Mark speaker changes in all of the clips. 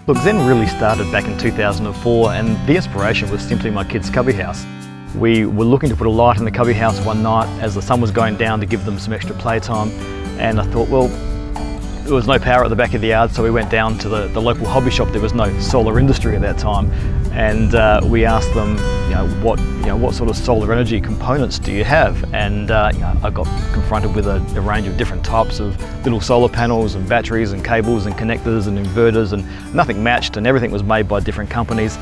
Speaker 1: Look, ZEN really started back in 2004, and the inspiration was simply my kids' cubby house. We were looking to put a light in the cubby house one night as the sun was going down to give them some extra playtime, and I thought, well, there was no power at the back of the yard, so we went down to the local hobby shop. There was no solar industry at that time, and we asked them, what sort of solar energy components do you have? And I got confronted with a range of different types of little solar panels and batteries and cables and connectors and inverters, and nothing matched, and everything was made by different companies.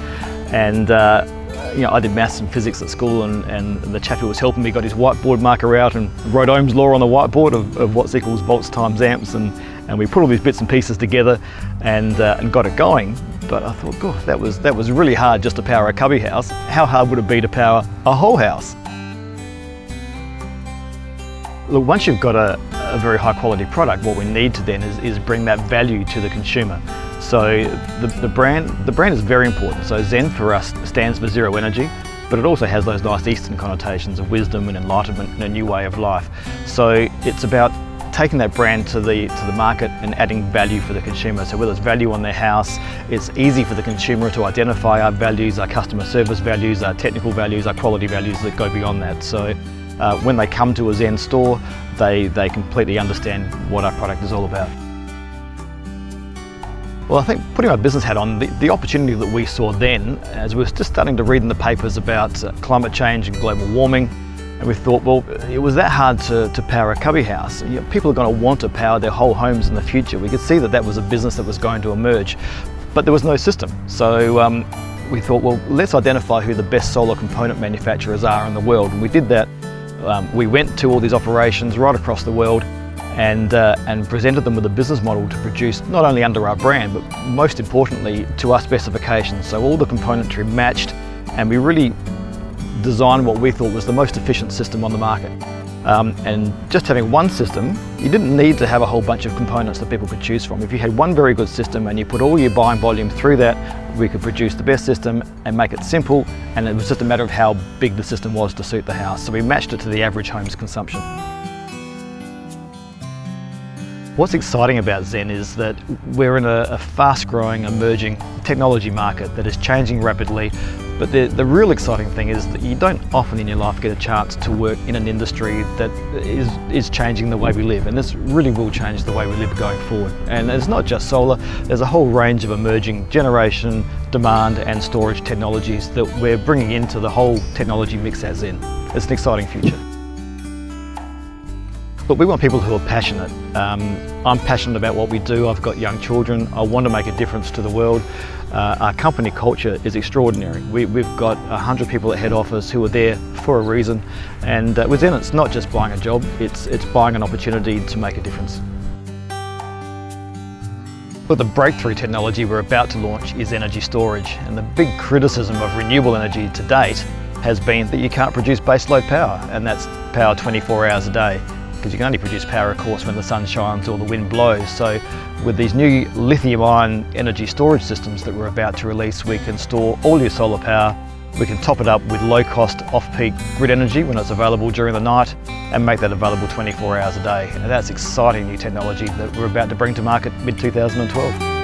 Speaker 1: And I did maths and physics at school, and the chap who was helping me got his whiteboard marker out and wrote Ohm's law on the whiteboard of watts equals volts times amps, and we put all these bits and pieces together and got it going. But I thought, God, that was really hard just to power a cubby house. How hard would it be to power a whole house? Look, once you've got a very high quality product, what we need to then is bring that value to the consumer. So the brand is very important. So ZEN for us stands for zero energy, but it also has those nice Eastern connotations of wisdom and enlightenment and a new way of life. So it's about taking that brand to the market and adding value for the consumer. So whether it's value on their house, it's easy for the consumer to identify our values, our customer service values, our technical values, our quality values that go beyond that. So when they come to a ZEN store, they completely understand what our product is all about. Well, I think putting my business hat on, the opportunity that we saw then, as we were just starting to read in the papers about climate change and global warming, and we thought, well, it was that hard to power a cubby house. People are going to want to power their whole homes in the future. We could see that was a business that was going to emerge, but there was no system. So we thought, well, let's identify who the best solar component manufacturers are in the world. And we did that. We went to all these operations right across the world and presented them with a business model to produce not only under our brand, but most importantly to our specifications. So all the componentry matched, and we really designed what we thought was the most efficient system on the market. And just having one system, you didn't need to have a whole bunch of components that people could choose from. If you had one very good system and you put all your buying volume through that, we could produce the best system and make it simple, and it was just a matter of how big the system was to suit the house. So we matched it to the average home's consumption. What's exciting about ZEN is that we're in a fast-growing, emerging technology market that is changing rapidly. But the real exciting thing is that you don't often in your life get a chance to work in an industry that is changing the way we live, and this really will change the way we live going forward. And it's not just solar, there's a whole range of emerging generation, demand and storage technologies that we're bringing into the whole technology mix at ZEN. It's an exciting future. But we want people who are passionate. I'm passionate about what we do. I've got young children. I want to make a difference to the world. Our company culture is extraordinary. We've got 100 people at head office who are there for a reason. And with ZEN, it's not just buying a job, it's buying an opportunity to make a difference. But the breakthrough technology we're about to launch is energy storage. And the big criticism of renewable energy to date has been that you can't produce baseload power, and that's power 24 hours a day. Because you can only produce power, of course, when the sun shines or the wind blows. So with these new lithium-ion energy storage systems that we're about to release, we can store all your solar power, we can top it up with low-cost off-peak grid energy when it's available during the night, and make that available 24 hours a day. And that's exciting new technology that we're about to bring to market mid-2012.